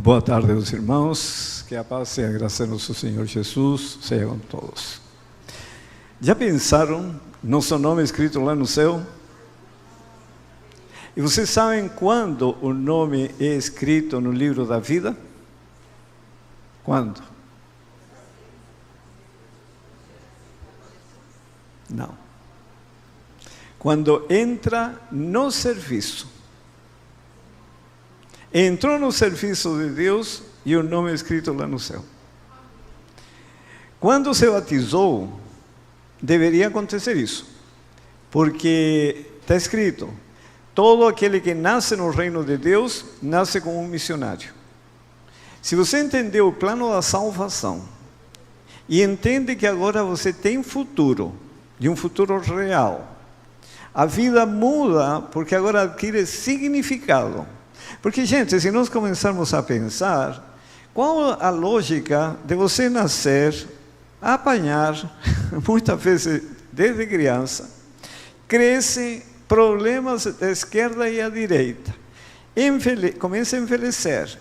Boa tarde, meus irmãos. Que a paz e a graça do nosso Senhor Jesus seja com todos. Já pensaram nosso nome escrito lá no céu? E vocês sabem quando o nome é escrito no livro da vida? Quando? Não. Quando entra no serviço. Entrou no serviço de Deus e o nome é escrito lá no céu. Quando se batizou, deveria acontecer isso. Porque está escrito, todo aquele que nasce no reino de Deus, nasce como um missionário. Se você entendeu o plano da salvação, e entende que agora você tem futuro, de um futuro real, a vida muda porque agora adquire significado. Porque, gente, se nós começarmos a pensar, qual a lógica de você nascer, apanhar, muitas vezes desde criança, cresce problemas da esquerda e à direita, começa a envelhecer,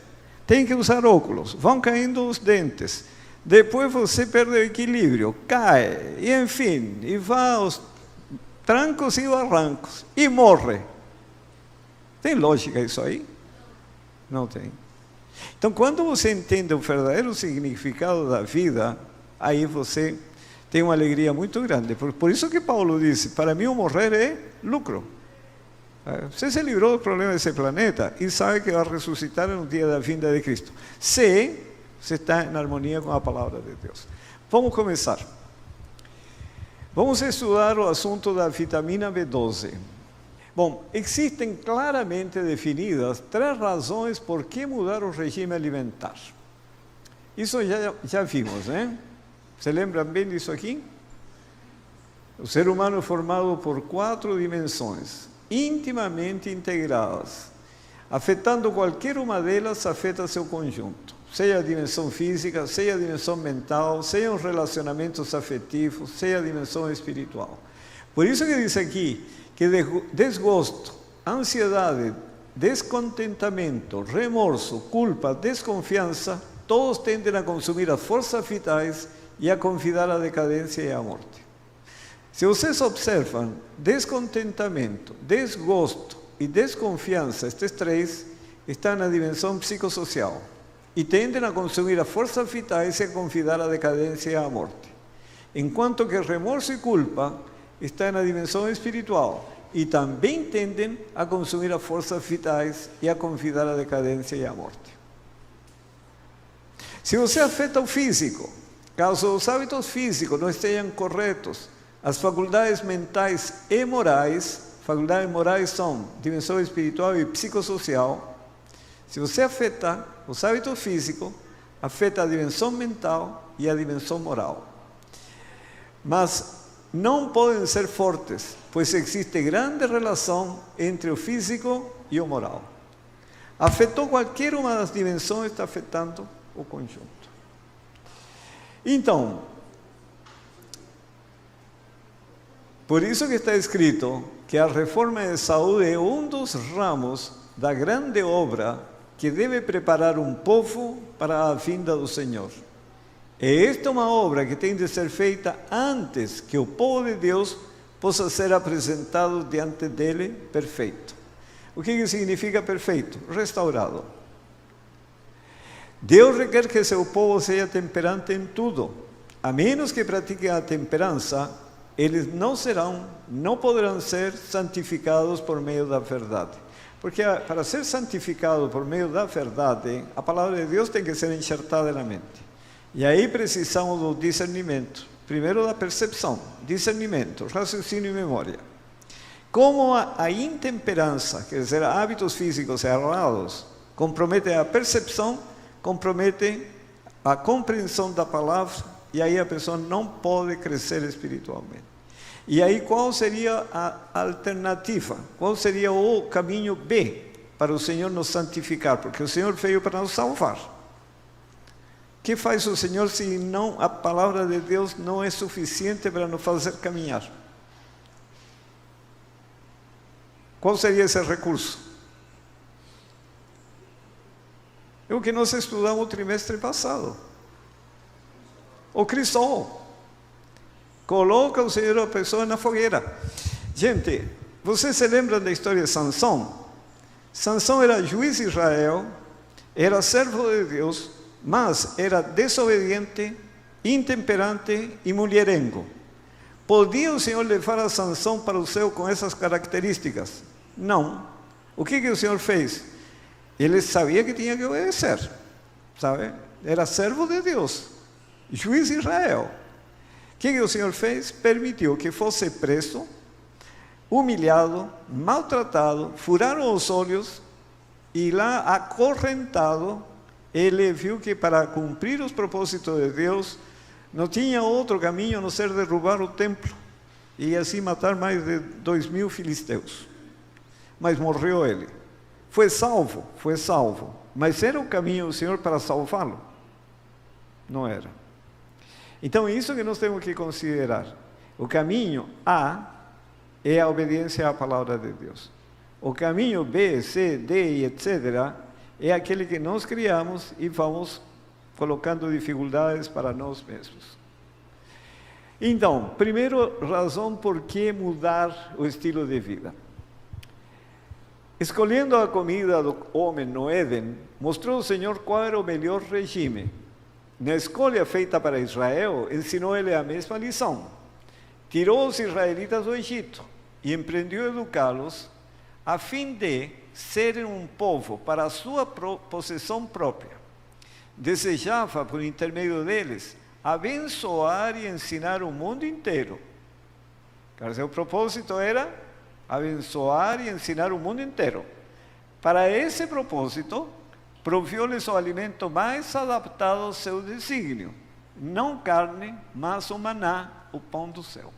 tem que usar óculos, vão caindo os dentes, depois você perde o equilíbrio, cai, e enfim, e vai aos trancos e barrancos, e morre. Tem lógica isso aí? Não tem. Então, quando você entende o verdadeiro significado da vida, aí você tem uma alegria muito grande. Por isso que Paulo disse, para mim o morrer é lucro. Você se livrou do problema desse planeta e sabe que vai ressuscitar no dia da vinda de Cristo. Se você está em harmonia com a palavra de Deus. Vamos começar. Vamos estudar o assunto da vitamina B12. Bom, existem claramente definidas 3 razões por que mudar o regime alimentar. Isso já vimos, né? Se lembram bem disso aqui? O ser humano é formado por 4 dimensões, intimamente integradas. Afetando qualquer uma delas, afeta seu conjunto. Seja a dimensão física, seja a dimensão mental, seja os relacionamentos afetivos, seja a dimensão espiritual. Por isso que diz aqui, que desgosto, ansiedade, descontentamento, remorso, culpa, desconfiança, todos tendem a consumir as forças vitais e a convidar a decadência e a morte. Se vocês observam, descontentamento, desgosto e desconfiança, estes 3, estão na dimensão psicossocial e tendem a consumir as forças vitais e a convidar a decadência e a morte. Enquanto que remorso e culpa está na dimensão espiritual e também tendem a consumir as forças vitais e a convidar a decadência e a morte. Se você afeta o físico, caso os hábitos físicos não estejam corretos, as faculdades mentais e morais, faculdades morais são dimensão espiritual e psicossocial, se você afeta os hábitos físicos, afeta a dimensão mental e a dimensão moral. Mas não podem ser fortes, pois existe grande relação entre o físico e o moral. Afetou qualquer uma das dimensões, está afetando o conjunto. Então, por isso que está escrito que a reforma de saúde é um dos ramos da grande obra que deve preparar um povo para a vinda do Senhor. E esta é uma obra que tem de ser feita antes que o povo de Deus possa ser apresentado diante dele perfeito. O que significa perfeito? Restaurado. Deus requer que seu povo seja temperante em tudo. A menos que pratiquem a temperança, eles não poderão ser santificados por meio da verdade. Porque para ser santificado por meio da verdade, a palavra de Deus tem que ser enxertada na mente. E aí precisamos do discernimento. Primeiro da percepção, discernimento, raciocínio e memória. Como a intemperança, quer dizer, hábitos físicos errados, comprometem a percepção, comprometem a compreensão da palavra, e aí a pessoa não pode crescer espiritualmente. E aí qual seria a alternativa? Qual seria o caminho B para o Senhor nos santificar? Porque o Senhor veio para nos salvar. O que faz o Senhor se não, a palavra de Deus não é suficiente para nos fazer caminhar? Qual seria esse recurso? o que nós estudamos o trimestre passado. O crisol. Coloca o Senhor a pessoa na fogueira. Gente, vocês se lembram da história de Sansão? Sansão era juiz de Israel, era servo de Deus, mas era desobediente, intemperante e mulherengo. Podia o Senhor levar a Sansão para o céu com essas características? Não. O que o Senhor fez? Ele sabia que tinha que obedecer, sabe? Era servo de Deus, juiz de Israel. O que o Senhor fez? Permitiu que fosse preso, humilhado, maltratado, furaram os olhos e lá acorrentado, ele viu que para cumprir os propósitos de Deus, não tinha outro caminho a não ser derrubar o templo e assim matar mais de 2.000 filisteus. Mas morreu ele. Foi salvo, mas era o caminho do Senhor para salvá-lo? Não era. Então, isso que nós temos que considerar. O caminho A é a obediência à palavra de Deus. O caminho B, C, D e etc. é aquele que nós criamos e vamos colocando dificuldades para nós mesmos. Então, primeira razão por que mudar o estilo de vida. Escolhendo a comida do homem no Éden, mostrou o Senhor qual era o melhor regime. Na escolha feita para Israel, ensinou ele a mesma lição. Tirou os israelitas do Egito e empreendeu educá-los a fim de serem um povo para a sua possessão própria. Desejava, por intermédio deles, abençoar e ensinar o mundo inteiro. O propósito era abençoar e ensinar o mundo inteiro. Para esse propósito, proviu-lhes o alimento mais adaptado ao seu desígnio, não carne, mas o maná, o pão do céu.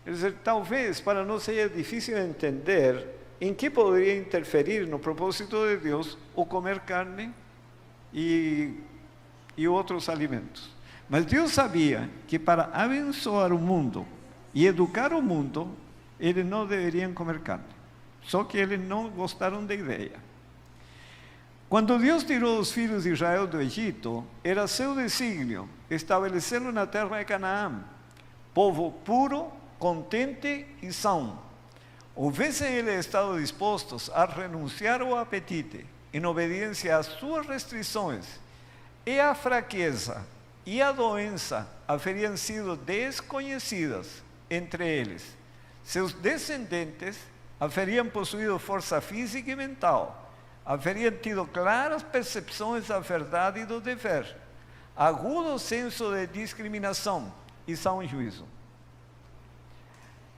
Quer dizer, talvez para nós seja difícil entender em que poderia interferir no propósito de Deus o comer carne e outros alimentos. Mas Deus sabia que para abençoar o mundo e educar o mundo, eles não deveriam comer carne. Só que eles não gostaram da ideia. Quando Deus tirou os filhos de Israel do Egito, era seu desígnio estabelecê-lo na terra de Canaã, povo puro, contente e são. Houvessem eles estado dispostos a renunciar ao apetite, em obediência às suas restrições, e a fraqueza e a doença haveriam sido desconhecidas entre eles. Seus descendentes haveriam possuído força física e mental, haveriam tido claras percepções da verdade e do dever, agudo senso de discriminação e são juízo.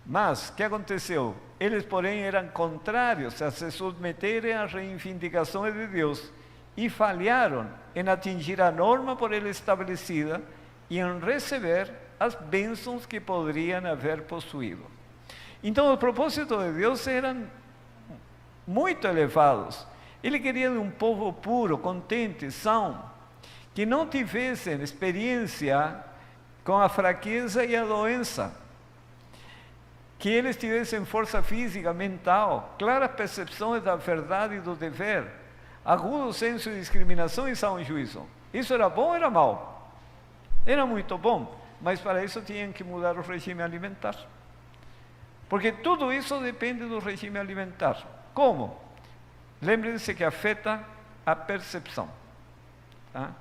Mas, o que aconteceu? Eles, porém, eram contrários a se submeterem às reivindicações de Deus e falharam em atingir a norma por ele estabelecida e em receber as bênçãos que poderiam haver possuído. Então, os propósitos de Deus eram muito elevados. Ele queria um povo puro, contente, são, que não tivessem experiência com a fraqueza e a doença, que eles tivessem força física, mental, claras percepções da verdade e do dever, agudo senso de discriminação e são juízo. Isso era bom ou era mau? Era muito bom, mas para isso tinham que mudar o regime alimentar. Porque tudo isso depende do regime alimentar. Como? Lembrem-se que afeta a percepção. Tá?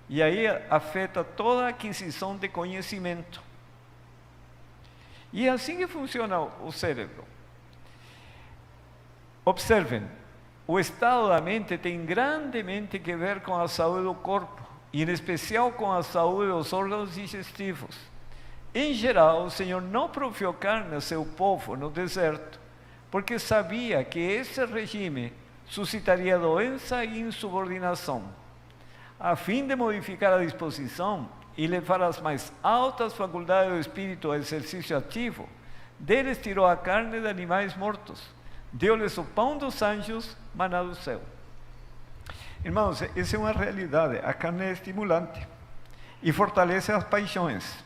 E aí afeta toda a aquisição de conhecimento. E é assim que funciona o cérebro. Observem, o estado da mente tem grandemente que ver com a saúde do corpo, e em especial com a saúde dos órgãos digestivos. Em geral, o Senhor não proveu carne a seu povo no deserto, porque sabia que esse regime suscitaria doença e insubordinação. A fim de modificar a disposição e levar as mais altas faculdades do espírito ao exercício ativo, deles tirou a carne de animais mortos, deu-lhes o pão dos anjos, maná do céu. Irmãos, essa é uma realidade. A carne é estimulante e fortalece as paixões.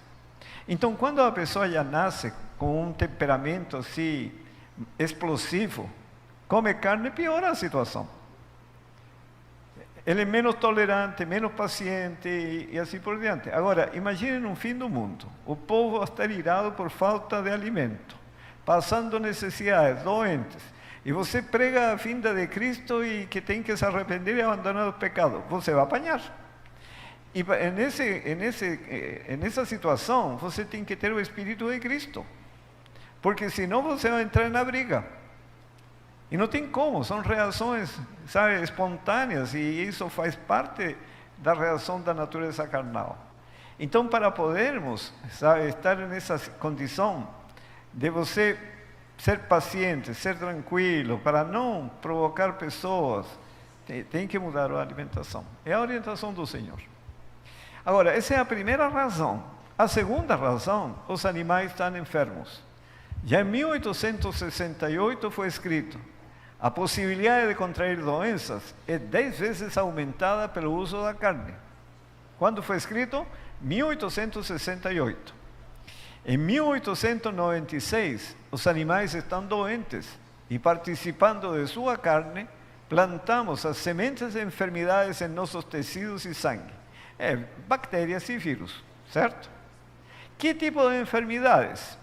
Então, quando a pessoa já nasce com um temperamento assim explosivo, come carne, piora a situação. Ele é menos tolerante, menos paciente e assim por diante. Agora, imaginem um fim do mundo. O povo a estar irado por falta de alimento, passando necessidades, doentes. E você prega a vinda de Cristo e que tem que se arrepender e abandonar o pecado. Você vai apanhar. E nessa situação, você tem que ter o Espírito de Cristo. Porque senão você vai entrar na briga. E não tem como, são reações, sabe, espontâneas, e isso faz parte da reação da natureza carnal. Então, para podermos, sabe, estar nessa condição de você ser paciente, ser tranquilo, para não provocar pessoas, tem que mudar a alimentação. É a orientação do Senhor. Agora, essa é a primeira razão. A segunda razão, os animais estão enfermos. Já em 1868 foi escrito: a possibilidade de contrair doenças é 10 vezes aumentada pelo uso da carne. Quando foi escrito? 1868. Em 1896, os animais estão doentes e, participando de sua carne, plantamos as sementes de enfermidades em nossos tecidos e sangue. Bactérias e vírus, certo? Que tipo de enfermidades?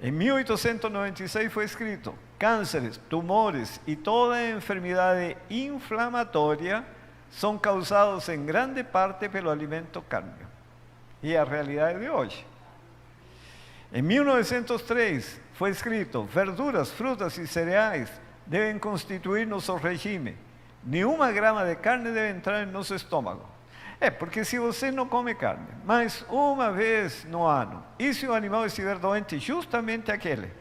Em 1896 foi escrito: cânceres, tumores e toda enfermidade inflamatória são causados em grande parte pelo alimento cárneo. E é a realidade de hoje. Em 1903 foi escrito: verduras, frutas e cereais devem constituir nosso regime. Nenhuma grama de carne deve entrar em nosso estômago. Porque se você não come carne, mas uma vez no ano, e se o animal estiver doente, justamente aquele.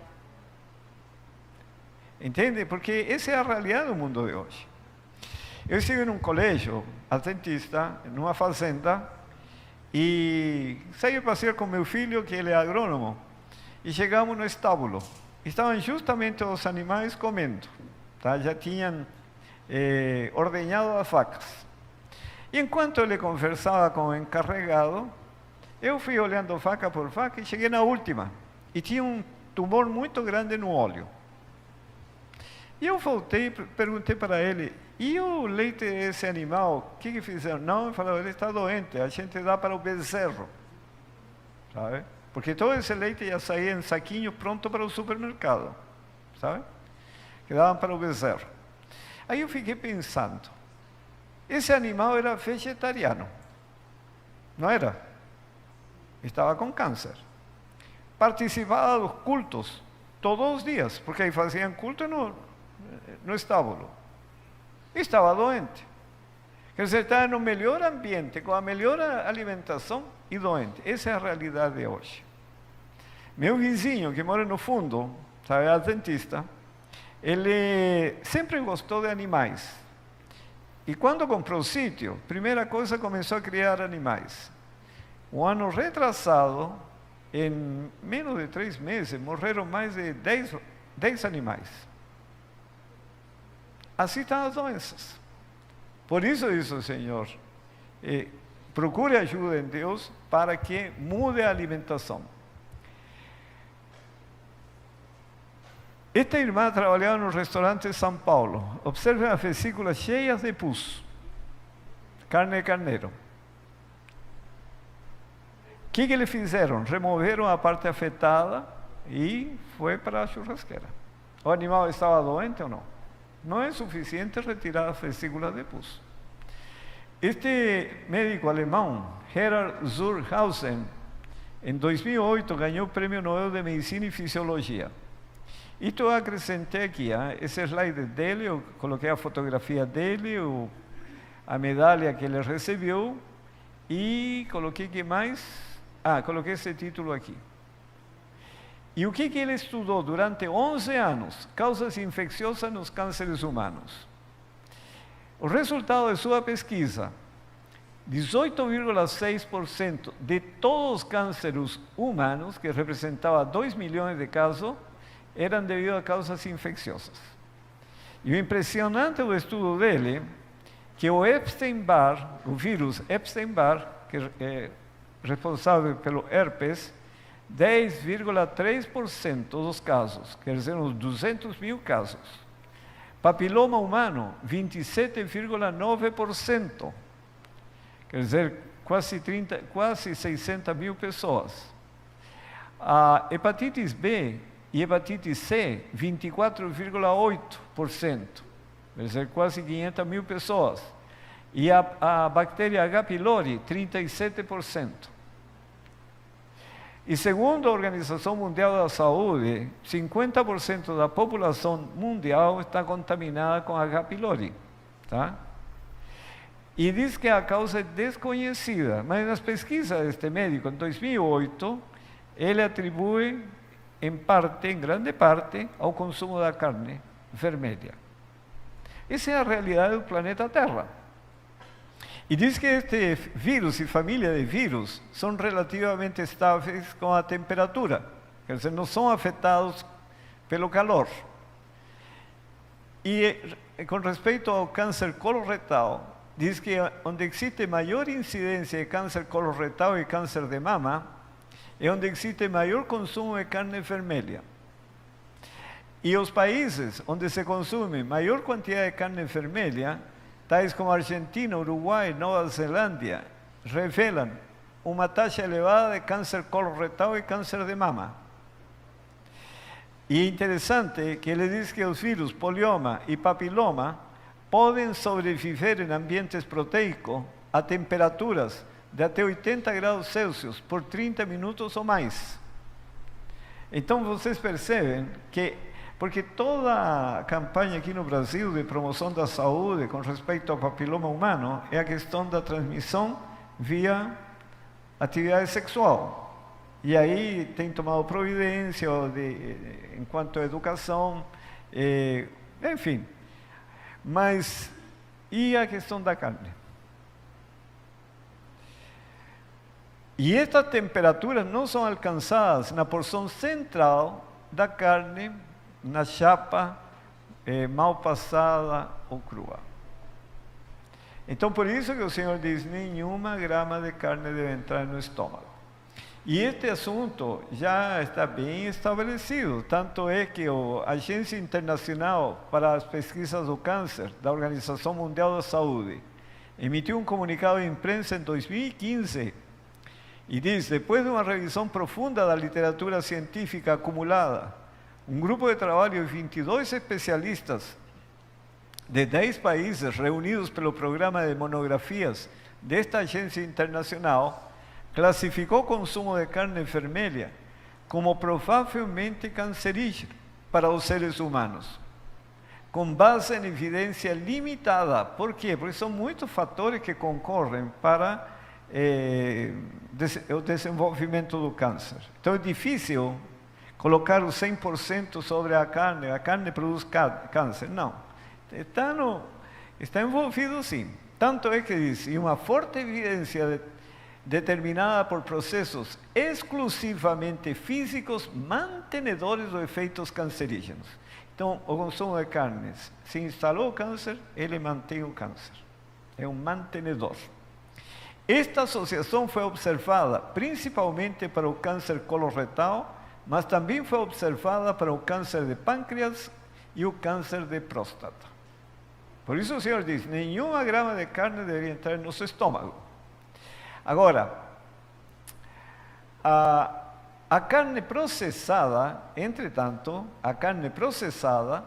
Entende? Porque essa é a realidade do mundo de hoje. Eu estive num colégio adventista, numa fazenda, e saí a passear com meu filho, que ele é agrônomo, e chegamos no estábulo. Estavam justamente os animais comendo, tá? Já tinham ordenhado as vacas. E enquanto ele conversava com o encarregado, eu fui olhando vaca por vaca e cheguei na última. E tinha um tumor muito grande no olho. E eu voltei e perguntei para ele: e o leite desse animal, o que fizeram? Não, ele falou: ele está doente, a gente dá para o bezerro. Sabe? Porque todo esse leite já saía em saquinho pronto para o supermercado. Sabe? Que davam para o bezerro. Aí eu fiquei pensando: esse animal era vegetariano, não era? Estava com câncer. Participava dos cultos todos os dias, porque aí faziam culto no estábulo. Estava doente. Quer dizer, estava no melhor ambiente, com a melhor alimentação e doente. Essa é a realidade de hoje. Meu vizinho, que mora no fundo, sabe, adventista, ele sempre gostou de animais. E quando comprou o sítio, primeira coisa, começou a criar animais. Um ano retrasado, em menos de 3 meses, morreram mais de 10 animais. Assim estão as doenças. Por isso diz o Senhor: procure ajuda em Deus para que mude a alimentação. Esta irmã trabalhava no restaurante de São Paulo. Observem as vesículas cheias de pus, carne de carneiro. O que eles fizeram? Removeram a parte afetada e foi para a churrasqueira. O animal estava doente ou não? Não é suficiente retirar as vesículas de pus. Este médico alemão, Gerhard Zurhausen, em 2008 ganhou o Prêmio Nobel de Medicina e Fisiologia. Isto eu acrescentei aqui, esse slide dele, eu coloquei a fotografia dele, a medalha que ele recebeu, e coloquei que mais? Coloquei esse título aqui. E o que ele estudou durante 11 anos? Causas infecciosas nos cânceres humanos. O resultado de sua pesquisa: 18,6% de todos os cânceres humanos, que representava 2 milhões de casos, eram devido a causas infecciosas. E o impressionante do estudo dele, que o Epstein-Barr, o vírus Epstein-Barr, que é responsável pelo herpes, 10,3% dos casos, quer dizer, uns 200 mil casos, Papiloma humano, 27,9%. Quer dizer, quase 600.000 pessoas. A hepatitis B e hepatite C, 24,8%. Quer dizer, quase 500.000 pessoas. E a bactéria H. pylori, 37%. E segundo a Organização Mundial da Saúde, 50% da população mundial está contaminada com H. pylori. Tá? E diz que a causa é desconhecida, mas nas pesquisas deste médico, em 2008, ele atribui, em grande parte, ao consumo da carne vermelha. Essa é a realidade do planeta Terra. E diz que este vírus e família de vírus são relativamente estáveis com a temperatura, quer dizer, não são afetados pelo calor. E com respeito ao câncer coloretal, diz que onde existe maior incidência de câncer coloretal e câncer de mama, é onde existe maior consumo de carne vermelha. E os países onde se consome maior quantidade de carne vermelha, tais como Argentina, Uruguai, Nova Zelândia, revelam uma taxa elevada de câncer coloretal e câncer de mama. E é interessante que ele diz que os vírus polioma e papiloma podem sobreviver em ambientes proteicos a temperaturas de até 80 graus Celsius por 30 minutos ou mais. Então vocês percebem que, porque toda a campanha aqui no Brasil de promoção da saúde com respeito ao papiloma humano é a questão da transmissão via atividade sexual. E aí tem tomado providência enquanto à educação, enfim. Mas, e a questão da carne? E estas temperaturas não são alcançadas na porção central da carne, na chapa mal passada ou crua. Então, por isso que o Senhor diz, nenhuma grama de carne deve entrar no estômago. E este assunto já está bem estabelecido, tanto é que a Agência Internacional para as Pesquisas do Câncer, da Organização Mundial da Saúde, emitiu um comunicado de imprensa em 2015 e diz, depois de uma revisão profunda da literatura científica acumulada, um grupo de trabalho de 22 especialistas de 10 países reunidos pelo programa de monografias desta agência internacional classificou o consumo de carne vermelha como provavelmente cancerígeno para os seres humanos, com base em evidência limitada. Por quê? Porque são muitos fatores que concorrem para o desenvolvimento do câncer. Então é difícil colocar o 100% sobre a carne produz câncer. Não, está envolvido sim. Tanto é que diz, e uma forte evidência determinada por processos exclusivamente físicos mantenedores dos efeitos cancerígenos. Então, o consumo de carnes, se instalou o câncer, ele mantém o câncer. É um mantenedor. Esta associação foi observada principalmente para o câncer coloretal, mas também foi observada para o câncer de pâncreas e o câncer de próstata. Por isso o Senhor diz, nenhuma grama de carne deveria entrar no nosso estômago. Agora, a carne processada, entretanto, a carne processada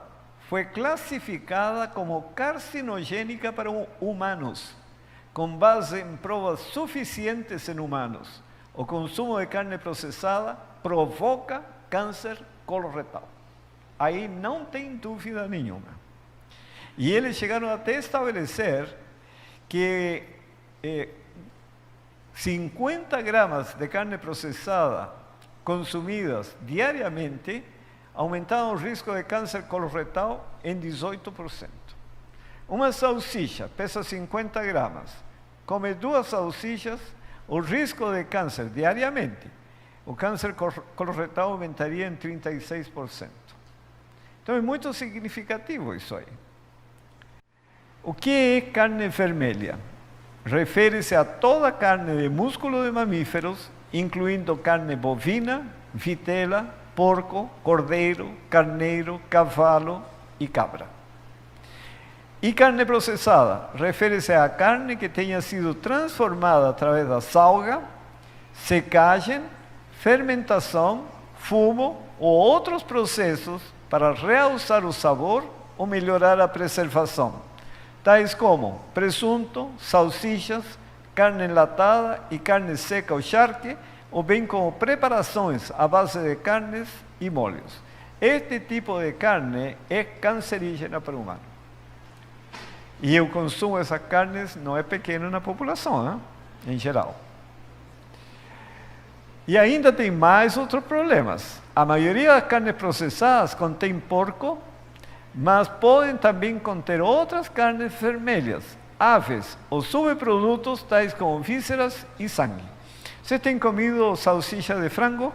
foi classificada como carcinogênica para humanos, com base em provas suficientes em humanos. O consumo de carne processada provoca câncer coloretal. Aí não tem dúvida nenhuma. E eles chegaram até a estabelecer que 50 gramas de carne processada consumidas diariamente aumentavam o risco de câncer coloretal em 18%. Uma salsicha pesa 50 gramas. Come 2 salsichas, o risco de câncer diariamente, o câncer coloretal aumentaria em 36%. Então é muito significativo isso aí. O que é carne vermelha? Refere-se a toda carne de músculo de mamíferos, incluindo carne bovina, vitela, porco, cordeiro, carneiro, cavalo e cabra. E carne processada refere-se à carne que tenha sido transformada através da salga, secagem, fermentação, fumo ou outros processos para realçar o sabor ou melhorar a preservação, tais como presunto, salsichas, carne enlatada e carne seca ou charque, ou bem como preparações à base de carnes e molhos. Este tipo de carne é cancerígena para o humano. E o consumo dessas carnes não é pequeno na população, em geral. E ainda tem mais outros problemas. A maioria das carnes processadas contém porco, mas podem também conter outras carnes vermelhas, aves ou subprodutos tais como vísceras e sangue. Você tem comido salsicha de frango?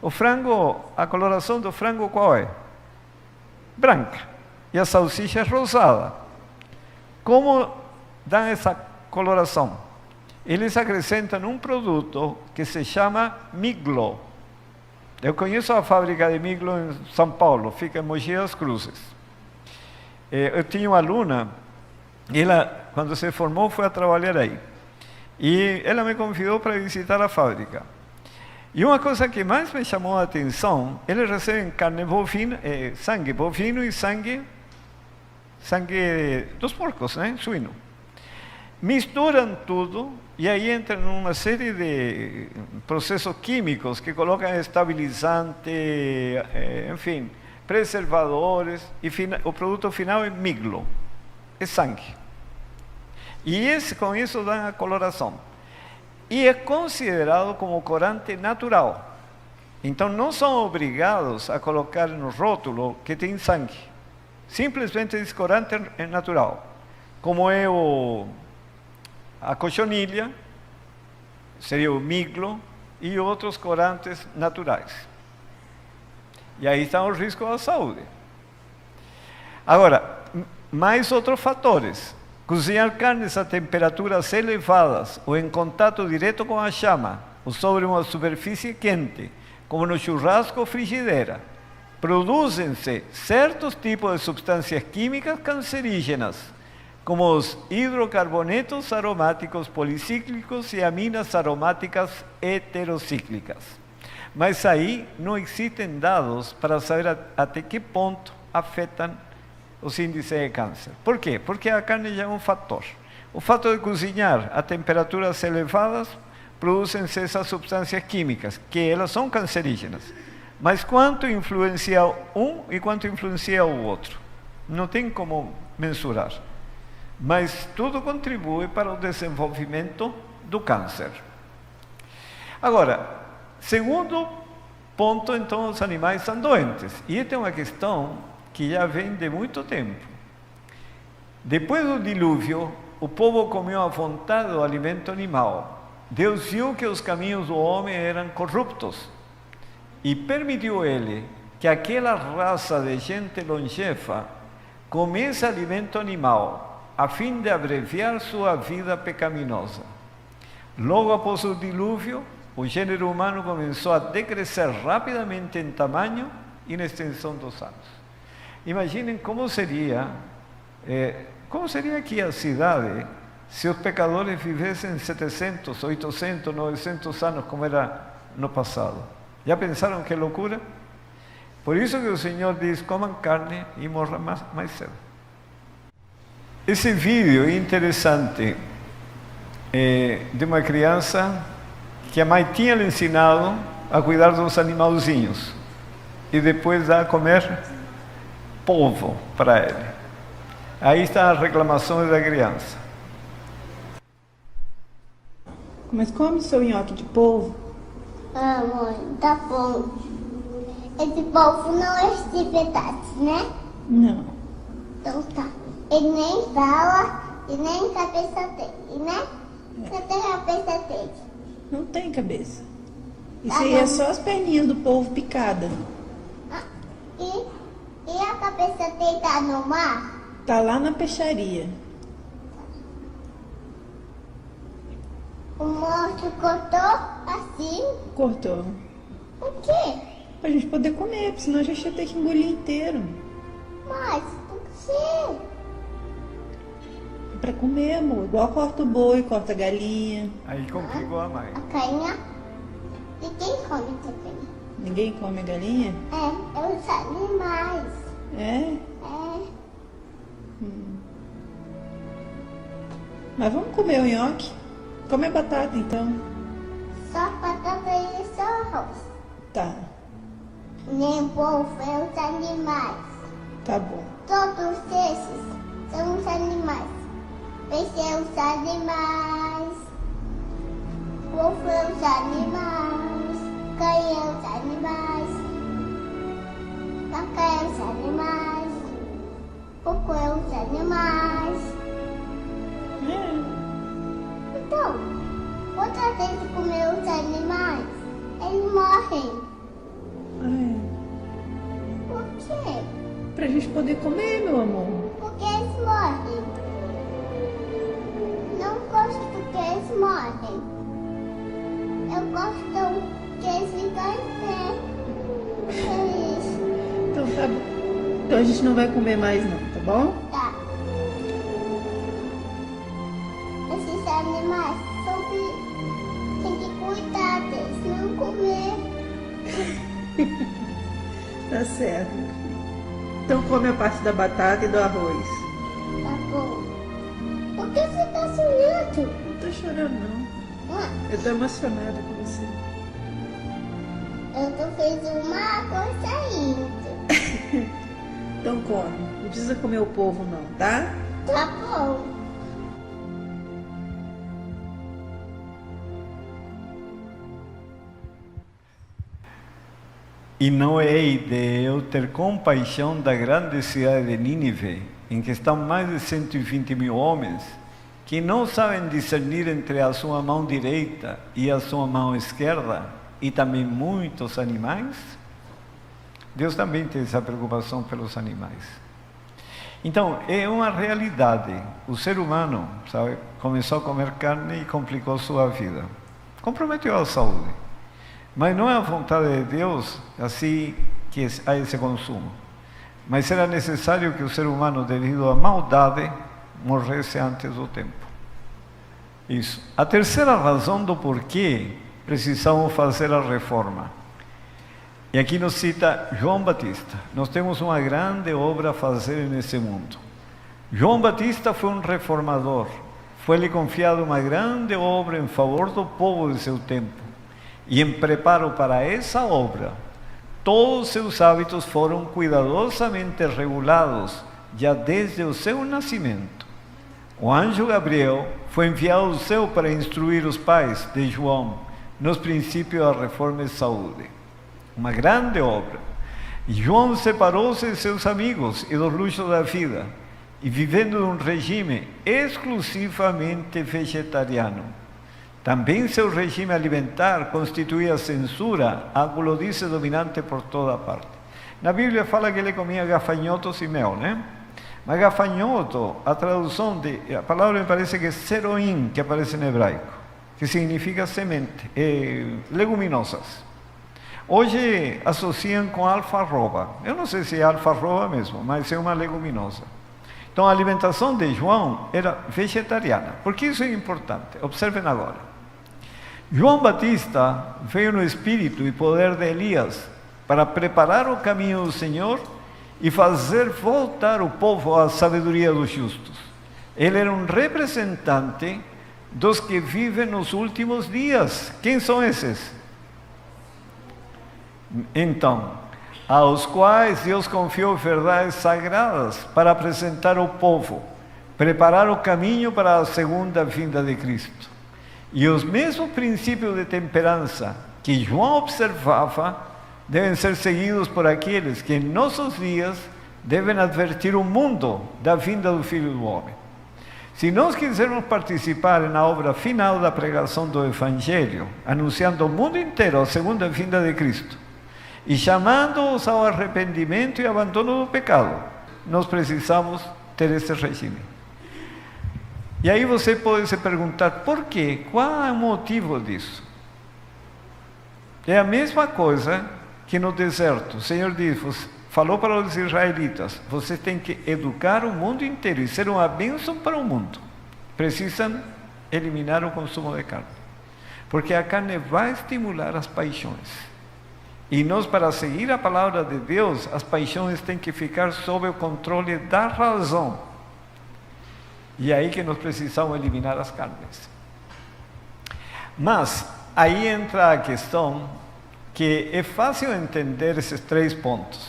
O frango, a coloração do frango qual é? Branca. E a salsicha é rosada. Como dão essa coloração? Eles acrescentam um produto que se chama miglo. Eu conheço a fábrica de miglo em São Paulo, fica em Mogi das Cruzes. Eu tinha uma aluna, ela, quando se formou, foi a trabalhar aí. E ela me convidou para visitar a fábrica. E uma coisa que mais me chamou a atenção, eles recebem carne bovina, sangue bovino e sangue dos porcos, né? Suíno. Misturam tudo e aí entram numa série de processos químicos que colocam estabilizante, enfim, preservadores, e o produto final é miglo, é sangue. E com isso dá a coloração. E é considerado como corante natural. Então não são obrigados a colocar no rótulo que tem sangue. Simplesmente diz corante é natural. Como é a cochonilha, seria o miglo e outros corantes naturais. E aí está o risco à saúde. Agora, mais outros fatores. Cozinhar carnes a temperaturas elevadas ou em contato direto com a chama ou sobre uma superfície quente, como no churrasco ou frigideira, produzem-se certos tipos de substâncias químicas cancerígenas, como os hidrocarbonetos aromáticos policíclicos e aminas aromáticas heterocíclicas. Mas aí não existem dados para saber até que ponto afetam os índices de câncer. Por quê? Porque a carne já é um fator. O fato de cozinhar a temperaturas elevadas produzem-se essas substâncias químicas, que elas são cancerígenas. Mas quanto influencia um e quanto influencia o outro? Não tem como mensurar. Mas tudo contribui para o desenvolvimento do câncer. Agora, segundo ponto, então, os animais são doentes. E esta é uma questão que já vem de muito tempo. Depois do dilúvio, o povo comeu à vontade o alimento animal. Deus viu que os caminhos do homem eram corruptos e permitiu ele que aquela raça de gente longeva comesse alimento animal, a fim de abreviar sua vida pecaminosa. Logo após o dilúvio, o gênero humano começou a decrescer rapidamente em tamanho e na extensão dos anos. Imaginem como seria aqui a cidade se os pecadores vivessem 700, 800, 900 anos como era no passado. Já pensaram que loucura? Por isso que o Senhor diz, comam carne e morram mais cedo. Esse vídeo é interessante, de uma criança que a mãe tinha lhe ensinado a cuidar dos animalzinhos e depois dá a comer polvo para ele. Aí estão as reclamações da criança. Mas come o seu nhoque de polvo? Ah, mãe, tá bom. Esse polvo não é de verdade, né? Não. Então tá. Ele nem fala e nem cabeça tem, né? Cadê a cabeça dele? Não tem cabeça. Isso Tá aí é bom. só as perninhas do polvo picada. E a cabeça dele tá no mar? Tá lá na peixaria. O monstro cortou assim? Cortou. O quê? Pra gente poder comer, porque senão a gente ia ter que engolir inteiro. Mas, por quê? Pra comer, amor. Igual corta o boi, corta a galinha. Aí complicou a mãe. A galinha, ninguém come também. Ninguém come galinha? É os animais. É? É, Mas vamos comer o nhoque? Come a batata, então. só batata e só arroz. Tá, Nem povo é os animais. tá bom. Todos esses são os animais. Peixe é os animais. Povo é os animais. Cães é os animais. Vaca é os animais. Porco é os animais. Então, outra vez de comer os animais, eles morrem. Por quê? Pra gente poder comer, meu amor. Porque eles morrem. Não gosto que eles morrem. Eu gosto que eles ficam em pé. É isso. Então tá bom. Então a gente não vai comer mais não, tá bom? Tá. Esses animais tem que cuidar deles, não comer. Tá certo. Então come a parte da batata e do arroz. Tá bom. Por que você tá sonhando? Não tô chorando não. Eu tô emocionada com você. Eu tô fazendo uma coisa indo. Então come. Não precisa comer o povo não, tá? Tá bom. E não é de eu ter compaixão da grande cidade de Nínive, em que estão mais de 120 mil homens, que não sabem discernir entre a sua mão direita e a sua mão esquerda, e também muitos animais? Deus também tem essa preocupação pelos animais. Então, é uma realidade. O ser humano, sabe, começou a comer carne e complicou sua vida. Comprometeu a saúde. Mas não é a vontade de Deus assim que há esse consumo. Mas era necessário que o ser humano, devido à maldade, morresse antes do tempo. Isso. A terceira razão do porquê precisamos fazer a reforma. E aqui nos cita João Batista. Nós temos uma grande obra a fazer nesse mundo. João Batista foi um reformador. Foi-lhe confiado uma grande obra em favor do povo de seu tempo. E em preparo para essa obra, todos seus hábitos foram cuidadosamente regulados, já desde o seu nascimento. O anjo Gabriel foi enviado do céu para instruir os pais de João nos princípios da reforma de saúde. Uma grande obra. E João separou-se de seus amigos e dos luxos da vida, e vivendo um regime exclusivamente vegetariano. Também seu regime alimentar constituía censura à gulodice dominante por toda parte. Na Bíblia fala que ele comia gafanhotos e mel, né? Mas gafanhoto, a palavra me parece que é seroim, que aparece em hebraico, que significa semente, leguminosas. Hoje associam com alfarroba. Eu não sei se é alfarroba mesmo, mas é uma leguminosa. Então a alimentação de João era vegetariana. Por que isso é importante? Observem agora. João Batista veio no espírito e poder de Elias para preparar o caminho do Senhor e fazer voltar o povo à sabedoria dos justos. Ele era um representante dos que vivem nos últimos dias. Quem são esses? Então, aos quais Deus confiou verdades sagradas para apresentar ao povo, preparar o caminho para a segunda vinda de Cristo. E os mesmos princípios de temperança que João observava devem ser seguidos por aqueles que em nossos dias devem advertir o mundo da vinda do Filho do Homem. Se nós quisermos participar na obra final da pregação do Evangelho, anunciando ao mundo inteiro a segunda vinda de Cristo, e chamando-os ao arrependimento e abandono do pecado, nós precisamos ter esse regime. E aí você pode se perguntar, por quê? Qual é o motivo disso? É a mesma coisa que no deserto. O Senhor diz, falou para os israelitas, vocês têm que educar o mundo inteiro e ser uma bênção para o mundo. precisam eliminar o consumo de carne. Porque a carne vai estimular as paixões. E nós, para seguir a palavra de Deus, as paixões têm que ficar sob o controle da razão. E é aí que nós precisamos eliminar as carnes. Mas aí entra a questão que é fácil entender esses 3 pontos.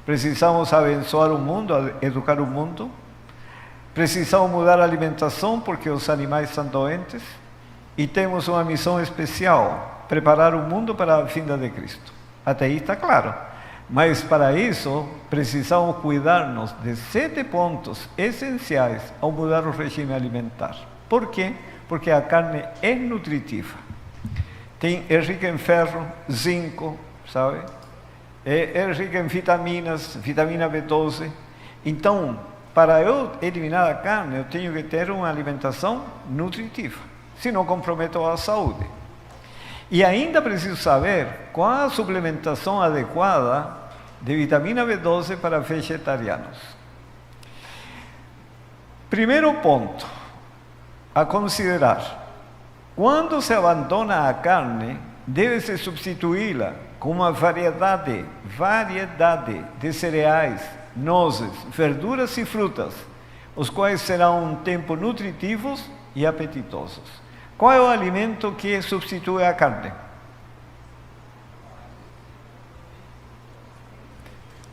Precisamos abençoar o mundo, educar o mundo. Precisamos mudar a alimentação porque os animais estão doentes. E temos uma missão especial, preparar o mundo para a vinda de Cristo. Até aí está claro. Mas para isso, precisamos cuidar-nos de 7 pontos essenciais ao mudar o regime alimentar. Por quê? Porque a carne é nutritiva. É rica em ferro, zinco, sabe? É rica em vitaminas, vitamina B12. Então, para eu eliminar a carne, eu tenho que ter uma alimentação nutritiva. Senão comprometo a saúde. E ainda preciso saber qual a suplementação adequada de vitamina B12 para vegetarianos. Primeiro ponto a considerar: quando se abandona a carne, deve-se substituí-la com uma variedade de cereais, nozes, verduras e frutas, os quais serão um tempo nutritivos e apetitosos. Qual é o alimento que substitui a carne?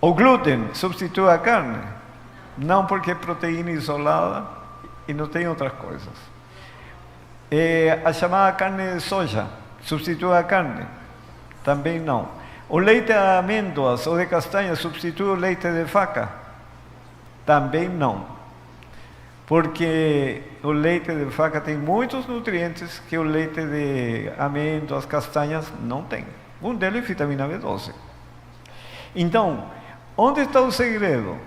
O glúten substitui a carne? Não, porque é proteína isolada e não tem outras coisas. A chamada carne de soja substitui a carne? Também não. O leite de amêndoas ou de castanha substitui o leite de vaca? Também não. Porque o leite de vaca tem muitos nutrientes que o leite de amêndoas, castanhas não tem. Um deles é vitamina B12. Então, onde está o segredo?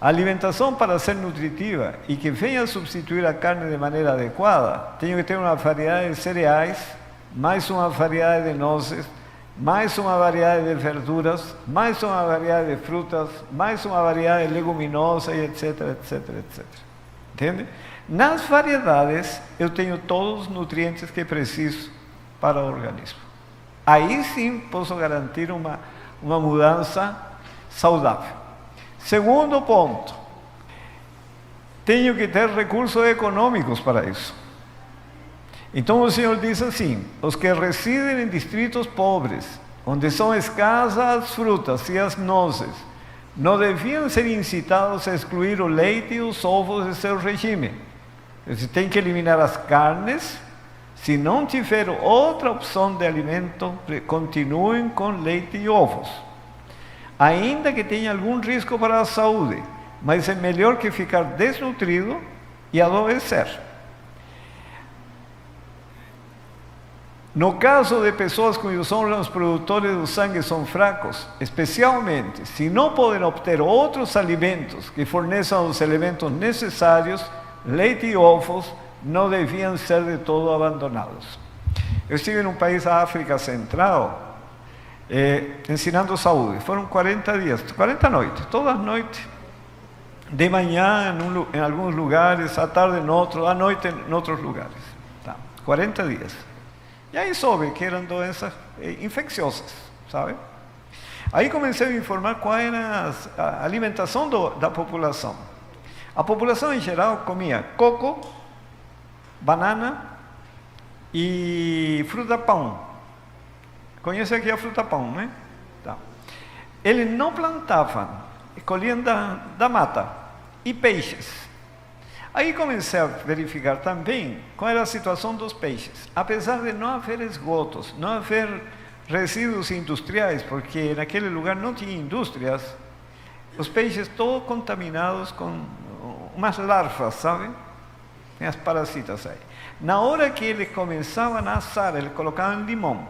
A alimentação, para ser nutritiva e que venha a substituir a carne de maneira adequada, tem que ter uma variedade de cereais, mais uma variedade de nozes, mais uma variedade de verduras, mais uma variedade de frutas, mais uma variedade de leguminosas, etc, etc, etc. Entende? Nas variedades, eu tenho todos os nutrientes que preciso para o organismo. Aí sim posso garantir uma mudança saudável. Segundo ponto, tenho que ter recursos econômicos para isso. Então o Senhor diz assim: os que residem em distritos pobres, onde são escassas as frutas e as nozes, não deviam ser incitados a excluir o leite e os ovos de seu regime. Você tem que eliminar as carnes. Se não tiver outra opção de alimento, continuem com leite e ovos. Ainda que tenha algum risco para a saúde, mas é melhor que ficar desnutrido e adoecer. No caso de pessoas cujos órgãos produtores do sangue são fracos, especialmente se não podem obter outros alimentos que forneçam os elementos necessários, leite e ovos não deviam ser de todo abandonados. Eu estive em um país da África Central, ensinando saúde. Foram 40 dias, 40 noites, todas as noites. De manhã em alguns lugares, à tarde em outros, à noite em outros lugares. Tá. 40 dias. E aí soube que eram doenças infecciosas, sabe? Aí comecei a me informar qual era a alimentação da população. A população em geral comia coco, banana e fruta-pão. Conhece aqui a fruta-pão, né? Tá. Eles não plantavam, colhiam da mata, e peixes. Aí comecei a verificar também qual era a situação dos peixes. Apesar de não haver esgotos, não haver resíduos industriais, porque naquele lugar não tinha indústrias, os peixes todos contaminados com umas larvas, sabe? Tem as parasitas aí. Na hora que eles começavam a assar, eles colocavam limão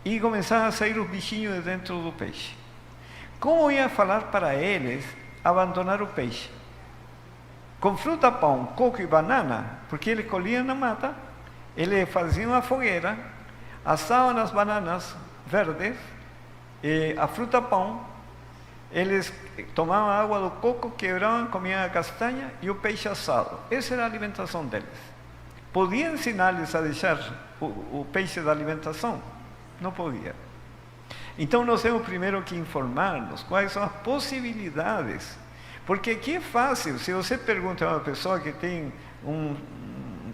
e começavam a sair os bichinhos de dentro do peixe. Como ia falar para eles abandonar o peixe? Com fruta, pão, coco e banana, porque eles colhiam na mata, eles faziam uma fogueira, assavam as bananas verdes, a fruta, pão, eles tomavam água do coco, quebravam, comiam a castanha e o peixe assado. Essa era a alimentação deles. Podia ensinar-lhes a deixar o peixe da alimentação? Não podia. Então nós temos primeiro que informar-nos quais são as possibilidades. Porque aqui é fácil, se você pergunta a uma pessoa que tem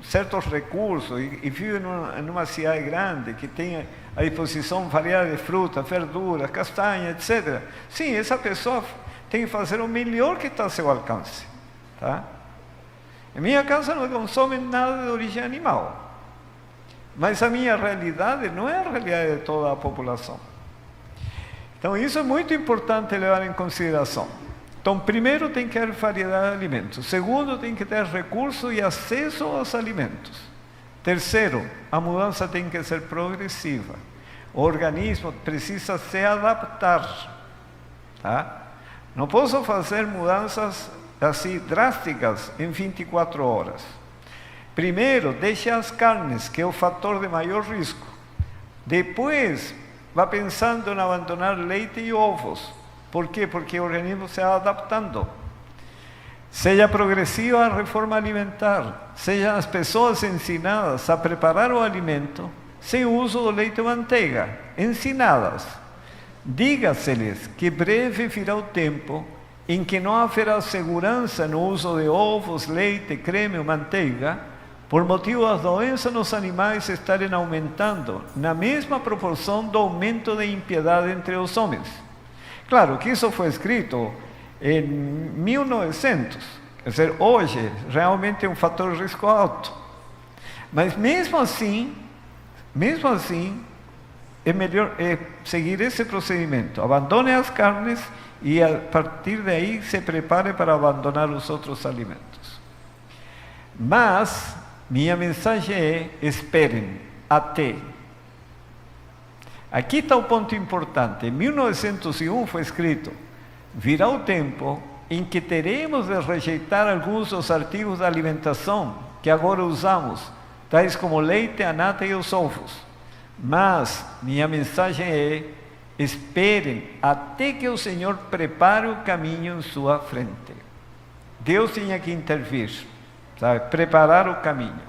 certos recursos e vive numa cidade grande, que tem à disposição variedade de frutas, verduras, castanhas, etc. Sim, essa pessoa tem que fazer o melhor que está ao seu alcance. Tá? Em minha casa não consomem nada de origem animal. Mas a minha realidade não é a realidade de toda a população. Então isso é muito importante levar em consideração. Então, primeiro tem que haver variedade de alimentos. Segundo, tem que ter recurso e acesso aos alimentos. Terceiro, a mudança tem que ser progressiva. O organismo precisa se adaptar. Tá? Não posso fazer mudanças assim drásticas em 24 horas. Primeiro, deixe as carnes, que é o fator de maior risco. Depois, vá pensando em abandonar leite e ovos. Por quê? Porque o organismo se vai adaptando. Seja progressiva a reforma alimentar, sejam as pessoas ensinadas a preparar o alimento sem o uso do leite ou manteiga, ensinadas. Diga-se-lhes que breve virá o tempo em que não haverá segurança no uso de ovos, leite, creme ou manteiga, por motivo das doenças nos animais estarem aumentando na mesma proporção do aumento de impiedade entre os homens. Claro que isso foi escrito em 1900, quer dizer, hoje realmente é um fator de risco alto. Mas mesmo assim, é melhor seguir esse procedimento. Abandone as carnes e a partir daí se prepare para abandonar os outros alimentos. Mas minha mensagem é: esperem até. Aqui está o ponto importante. Em 1901 foi escrito: virá o tempo em que teremos de rejeitar alguns dos artigos da alimentação que agora usamos, tais como leite, a nata e os ovos. Mas minha mensagem é: esperem até que o Senhor prepare o caminho em sua frente. Deus tinha que intervir, sabe? Preparar o caminho.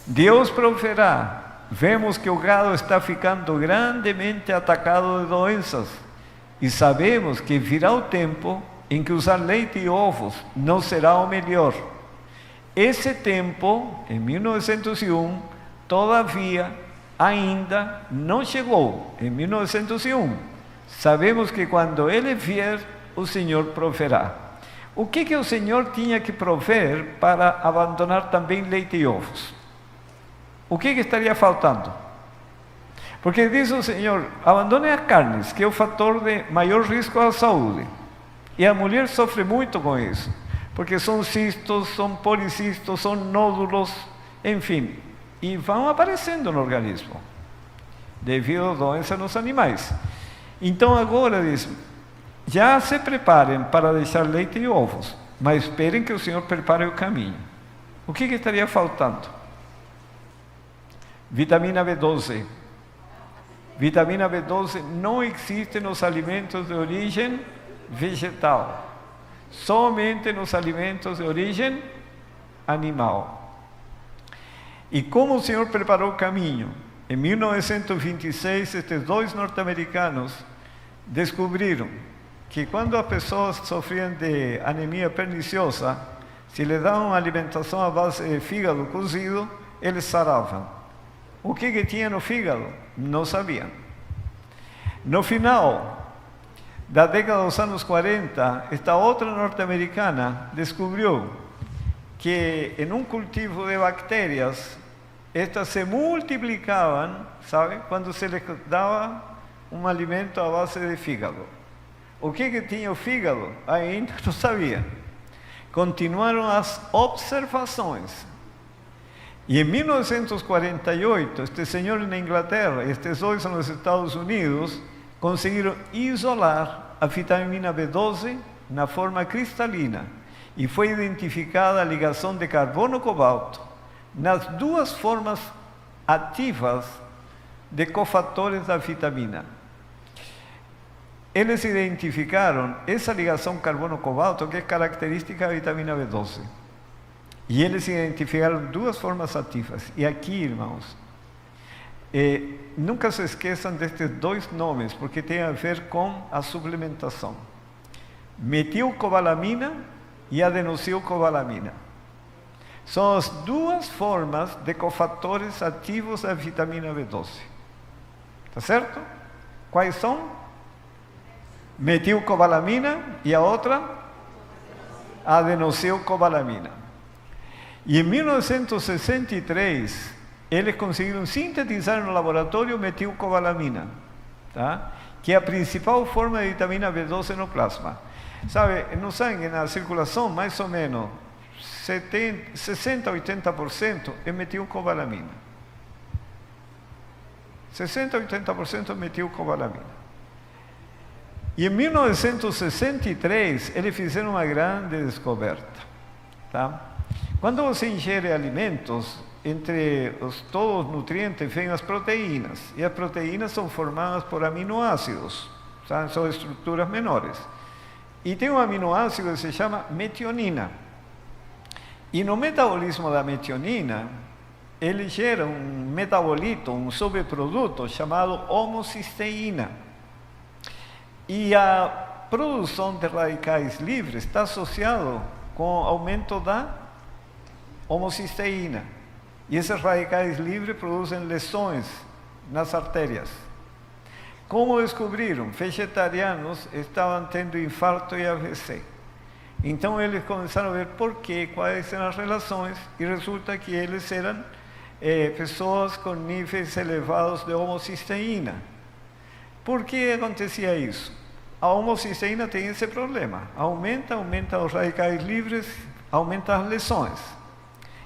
Deus proverá. Vemos que o gado está ficando grandemente atacado de doenças e sabemos que virá o tempo em que usar leite e ovos não será o melhor. Esse tempo, em 1901, todavia ainda não chegou. Em 1901, sabemos que quando ele vier, o Senhor proverá. O que o Senhor tinha que prover para abandonar também leite e ovos? O que estaria faltando? Porque diz o Senhor: abandone as carnes, que é o fator de maior risco à saúde. E a mulher sofre muito com isso, porque são cistos, são policistos, são nódulos, enfim, e vão aparecendo no organismo, devido a doenças nos animais. Então agora diz: já se preparem para deixar leite e ovos, mas esperem que o Senhor prepare o caminho. O que estaria faltando? Vitamina B12. Vitamina B12 não existe nos alimentos de origem vegetal, somente nos alimentos de origem animal. E como o Senhor preparou o caminho? Em 1926, estes dois norte-americanos descobriram que quando as pessoas sofriam de anemia perniciosa, se lhes davam uma alimentação à base de fígado cozido, eles saravam. O que tinha no fígado? Não sabiam. No final da década dos anos 40, esta outra norte-americana descobriu que em um cultivo de bactérias, estas se multiplicavam, sabe, quando se lhes dava um alimento à base de fígado. O que tinha o fígado? Ainda não sabiam. Continuaram as observações. E em 1948, este senhor na Inglaterra, estes dois nos Estados Unidos, conseguiram isolar a vitamina B12 na forma cristalina e foi identificada a ligação de carbono-cobalto nas duas formas ativas de cofatores da vitamina. eles identificaram essa ligação carbono-cobalto que é característica da vitamina B12. E eles identificaram duas formas ativas. E aqui, irmãos, nunca se esqueçam destes dois nomes, porque tem a ver com a suplementação. Metilcobalamina e adenossilcobalamina. São as duas formas de cofatores ativos da vitamina B12. Tá certo? Quais são? Metilcobalamina e a outra? Adenossilcobalamina. E em 1963, eles conseguiram sintetizar no laboratório metilcobalamina, tá? Que é a principal forma de vitamina B12 no plasma. Sabe, no sangue, na circulação, mais ou menos 60 a 80% é metilcobalamina. 60 a 80% é metilcobalamina. E em 1963, eles fizeram uma grande descoberta. Tá? Quando você ingere alimentos, entre todos os nutrientes vêm as proteínas. E as proteínas são formadas por aminoácidos. Tá? São estruturas menores. E tem um aminoácido que se chama metionina. E no metabolismo da metionina, ele gera um metabolito, um subproduto chamado homocisteína. E a produção de radicais livres está associado com o aumento da homocisteína. E esses radicais livres produzem lesões nas artérias. Como descobriram? Vegetarianos estavam tendo infarto e AVC. Então eles começaram a ver por quê, quais eram as relações, e resulta que eles eram pessoas com níveis elevados de homocisteína. Por que acontecia isso? A homocisteína tem esse problema. Aumenta os radicais livres, aumenta as lesões.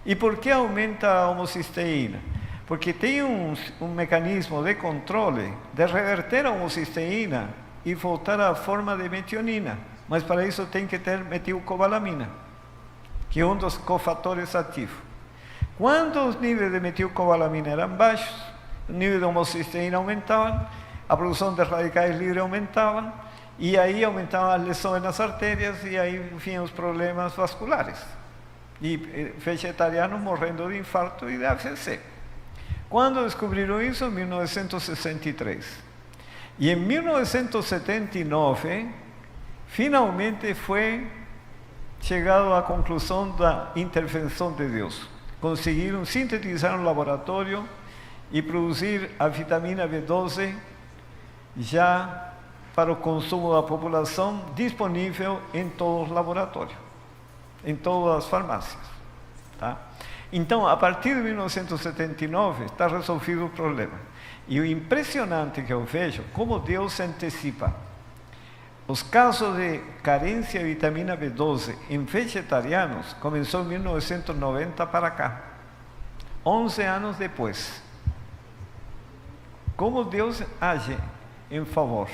E por que aumenta a homocisteína? Porque tem um mecanismo de controle de reverter a homocisteína e voltar à forma de metionina. Mas para isso tem que ter metilcobalamina, que é um dos cofatores ativos. Quando os níveis de metilcobalamina eram baixos, o nível de homocisteína aumentavam, a produção de radicais livres aumentava, e aí aumentavam as lesões nas artérias, e aí vinham os problemas vasculares. E vegetarianos morrendo de infarto e de AVC. Quando descobriram isso? Em 1963. E em 1979, finalmente foi chegado à conclusão da intervenção de Deus. Conseguiram sintetizar no laboratório e produzir a vitamina B12 já para o consumo da população, disponível em todos os laboratórios, em todas as farmácias. Tá? Então, a partir de 1979, está resolvido o problema. E o impressionante que eu vejo, como Deus se antecipa. Os casos de carência de vitamina B12 em vegetarianos começou em 1990 para cá, 11 anos depois. Como Deus age em favor.